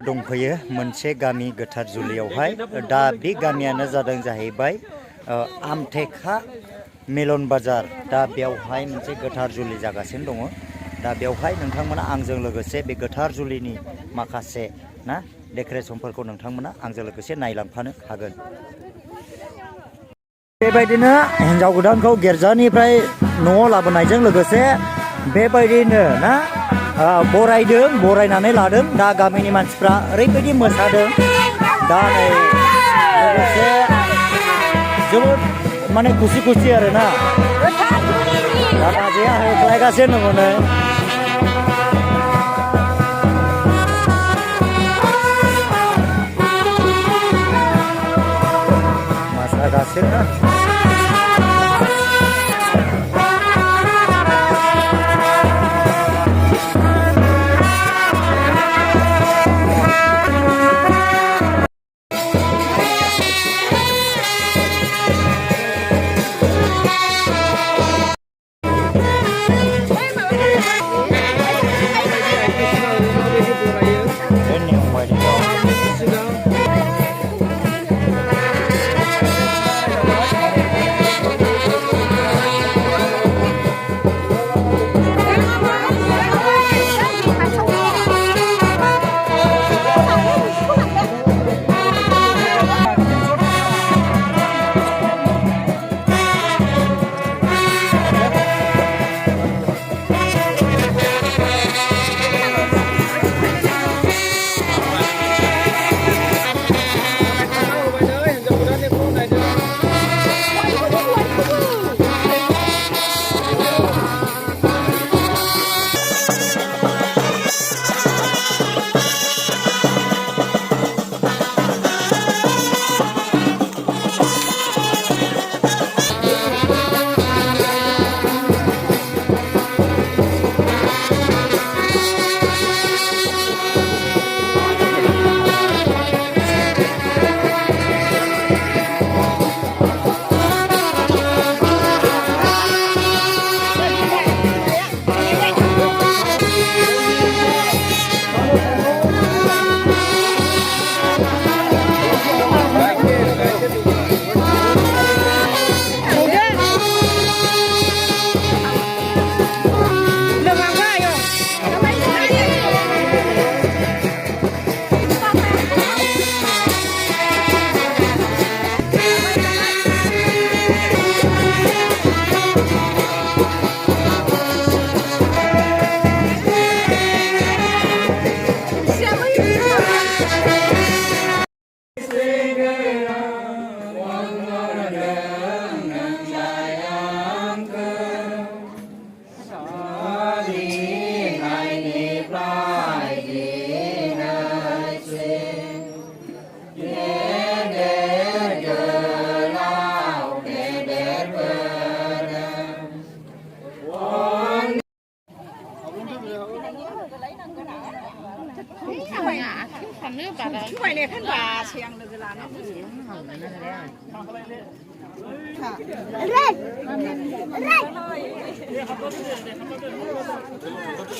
दंफैयो मोनसे गामि गोथार जुलियावहाय दा बे गामियानो जादों जाहैबाय आमथेखा मिलन बाजार दा बेवहाय मोनसे गोथार जुलि जागासिनो दङ दा बेवहाय नोंथांमोना आंजों लोगोसे बे गोथार जुलिनि माखासे ना डेक'रेशनफोरखौ नोंथांमोना आंजों लोगोसे नायलांफानो हागोन। बेबायदिनो हिन्जाव गोदानखौ गिर्जानिफ्राय न'आव लाबोनायजों लोगोसे बेबायदिनो ना बरायदों बरायनानै लादों दा गामिनि मानसिफ्रा ओरैबायदि मोसादों दा नै लोगोसे जोबोद माने खुसि खुसि आरोना दा बाजैया होख्लायगासिनो दङ नै मोसागासिनो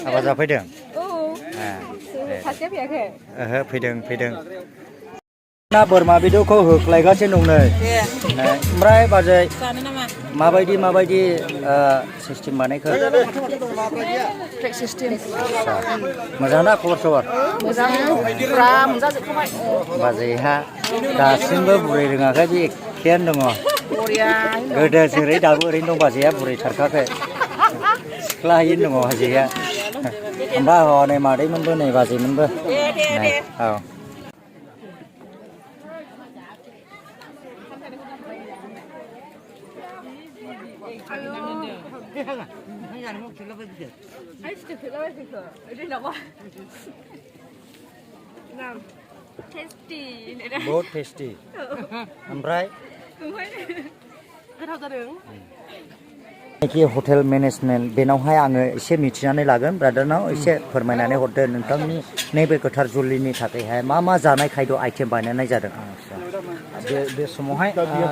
apa जाफैदों? सासेया फैयाखै? ओहो फैदों ना बोरमा बेदरखौ होख्लायगासिनो दं नै ओमफ्राय बाजै माबायदि सिस्टेम बानायखो? ट्रेक सिस्टेम मोजां ना खबर सबर? मोजां फुरा मोनजाजोबखाबाय बाजैहा दासिमबो बुरै रोङाखै बे एखेयानो दङ गोदो जेरै दाबो ओरैनो दं बाजैया बुरैथारखाखै सिख्लायैनो दङ बाजैया होमबा हनै मादैमोनबो नै बाजैमोनबो नै औ बहुत टेस्टी ओमफ्राय गोथाव जादों कि हटेल मेनेजमेन्ट बेनावहाय आङो एसे मिथिनानै लागोन ब्रादारनाव एसे फोरमायनानै हरदो नोंथांनि नैबे गोथार जुलिनि थाखायहाय मा जानाय खायद' आइटेम बानायनाय जादों बे समावहाय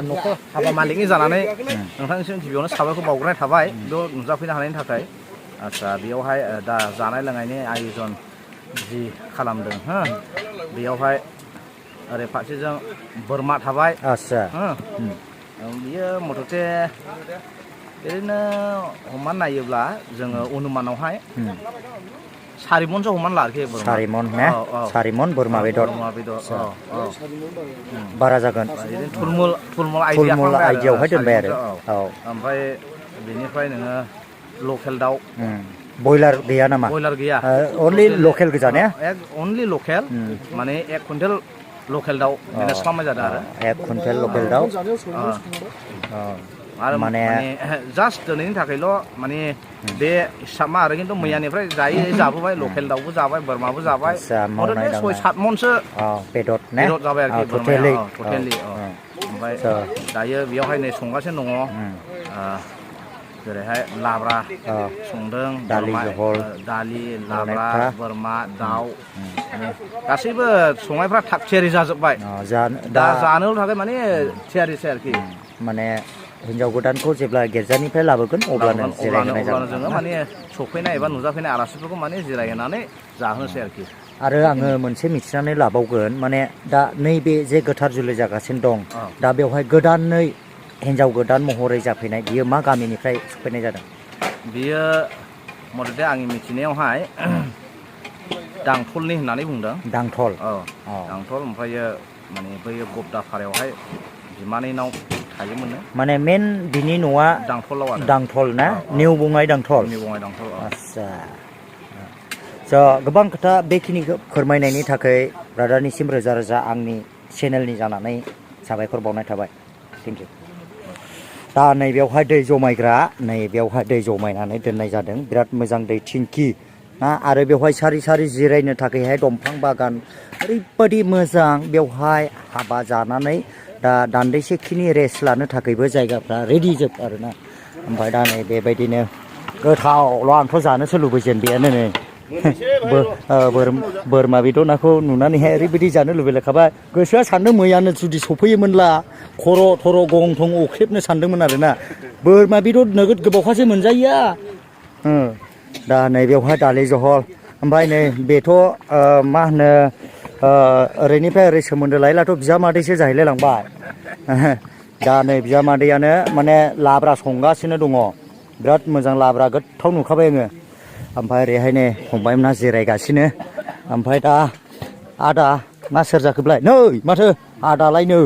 न'खर हाबा मालिकनि जानानै नोंथांनिसिम गिबियावनो साबायखर बावग्रोनाय थाबाय बेयाव नुजाफैनो हानायनि थाखाय आच्छा बेयावहाय दा जानाय लोंनायनि आयोजन जि खालामदों हो बेयावहाय ओरै फारसेजों बोरमा थाबाय आदसा बियो मथथे ओरैनो हमनानै नायोब्ला जोङो अनुमानावहाय 4 मनसो हमनानै ला आरोखि बोरमा 4 मन ना 4 मन बोरमा बेदर बारा जागोन थुलमुल आइडियावहाय दोनबाय आरो औ ओमफ्राय बेनिफ्राय नोङो लकेल दाउ बयलार गैया नामा बयलार गैया अनलि लकेल गोजा ने अनलि लकेल माने 1 कुइन्टेल लकेल दाउ मेनेज खालामनाय जादों आरो 1 कुइन्टेल लकेल दाउ आरो माने जास्ट दिनैनि थाखायल' माने बे हिसाबा आरो खिन्थु मैयानिफ्राय जाबोबाय लकेल दाउबो जाबाय बोरमाबो जाबाय मथथे 6-7 मनसो बेदर जाबाय आरोखि टटेलि ओमफ्राय दायो बेयावहाय नै संगासिनो दङ जेरैहाय लाब्रा संदों दालि लाब्रा बोरमा दाउ गासैबो संनायफ्रा थाग थियारि जाजोब्बाय दा जानोल' थाखाय माने थियारिसै आरोखि माने हिन्जाव गोदानखौ जेब्ला गिर्जानिफ्राय लाबोगोन अब्लानो जोङो माने सफैनाय एबा नुजाफैनाय आलासिफोरखौ माने जिरायहोनानै जाहोनोसै आरोखि आरो आङो मोनसे मिथिनानै लाबावगोन माने दा नैबे जे गोथार जुलि जागासिनो दं दा बेवहाय गोदानै हिन्जाव गोदान महरै जाफैनाय बियो मा गामिनिफ्राय सफैनाय जादों बियो मथथे आंनि मिथिनायावहाय दांथलनि होननानै बुंदों दांथल ओमफ्रायो माने बै गबदाफारायावहाय बिमानैनाव थायोमोननो माने मेन बिनि न'आ दांथल ना निउ बङाइ दांथल आदसा गोबां खोथा बेखिनिखौ फोरमायनायनि थाखाय ब्रादारनिसिम रोजा रोजा आंनि चेनेलनि जानानै साबायखर बावनाय थाबाय थेंक इउ दा नैबेयावहाय दै जमायग्रा नैबेयावहाय दै जमायनानै दोननाय जादों बिराद मोजां दै थिंखि ना आरो बेवहाय सारि सारि जिरायनो थाखायहाय दंफां बागान ओरैबायदि मोजां बेवहाय हाबा जानानै दा दान्दिसेखिनि रेस्ट लानो थाखायबो जायगाफ्रा रेडि जोब आरोना ओमफ्राय दा नै बेबायदिनो गोथावल' आंथ' जानोसो लुबैजेनबायानो नै बोरमा बेदरखौ नुनानैहाय ओरैबायदि जानो लुबैलायखाबाय गोसोआ सानदों मैयानो जुदि सफैयोमोनब्ला खर' थर' गं थं अख्रेबनो सानदोंमोन आरोना बोरमा बेदर नोगोद गोबावखासो मोनजायोया दा नैबेयावहाय दालि जहल ओमफ्राय नै बेथ' मा होनो ओरैनिफ्राय ओरै सोमोन्दो लायलाथ' बिजामादैसो जाहैलाय लांबाय दा नै बिजामादैयानो माने लाब्रा संगासिनो दङ बिराद मोजां लाब्रा गोथाव नुखाबाय आङो ओमफ्राय ओरैहाय नै फंबायमोनहा जिरायगासिनो ओमफ्राय दा आदा मा सोर जाखोब्लाय नै माथो आदालायनो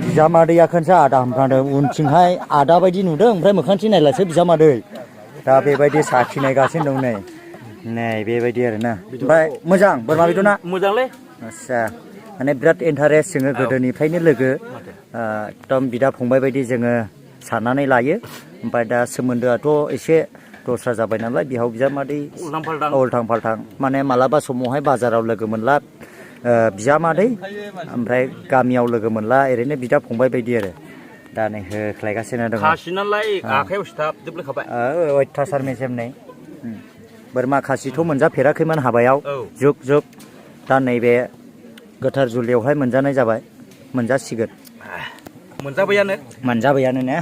बिजामादैया खोनसे आदा होनफ्लांदों उनथिंहाय आदा बायदि नुदों ओमफ्राय मोखांथिं नायलासो बिजामादै दा बेबायदि साखिनायगासिनो दं नै बेबायदि आरोना ओमफ्राय मोजां बोरमा बेदरना मोजांलै आदसा माने बिराद इन्टारेस्ट जोङो गोदोनिफ्रायनो लोगो एकदम बिदा फंबाय बायदि जोङो साननानै लायो ओमफ्राय दा सोमोन्दोआथ' एसे दस्रा जाबाय नालाय बिहाव बिजामादै उल्थां फाल्थां माने मालाबा समावहाय बाजाराव लोगो मोनला बिजामादै ओमफ्राय गामियाव लोगो मोनला ओरैनो बिदा फंबाय बायदि आरो दा नै होख्लायगासिनो दङ खासिनालाय आखायाव सिथाबजोबलायखाबाय अयथासार मेजेमनै बोरमा खासिथ' मोनजाफेराखैमोन हाबायाव जुग जुग दा नैबे गोथार जुलियावहाय मोनजानाय जाबाय मोनजासिगोन मोनजाबायानो ने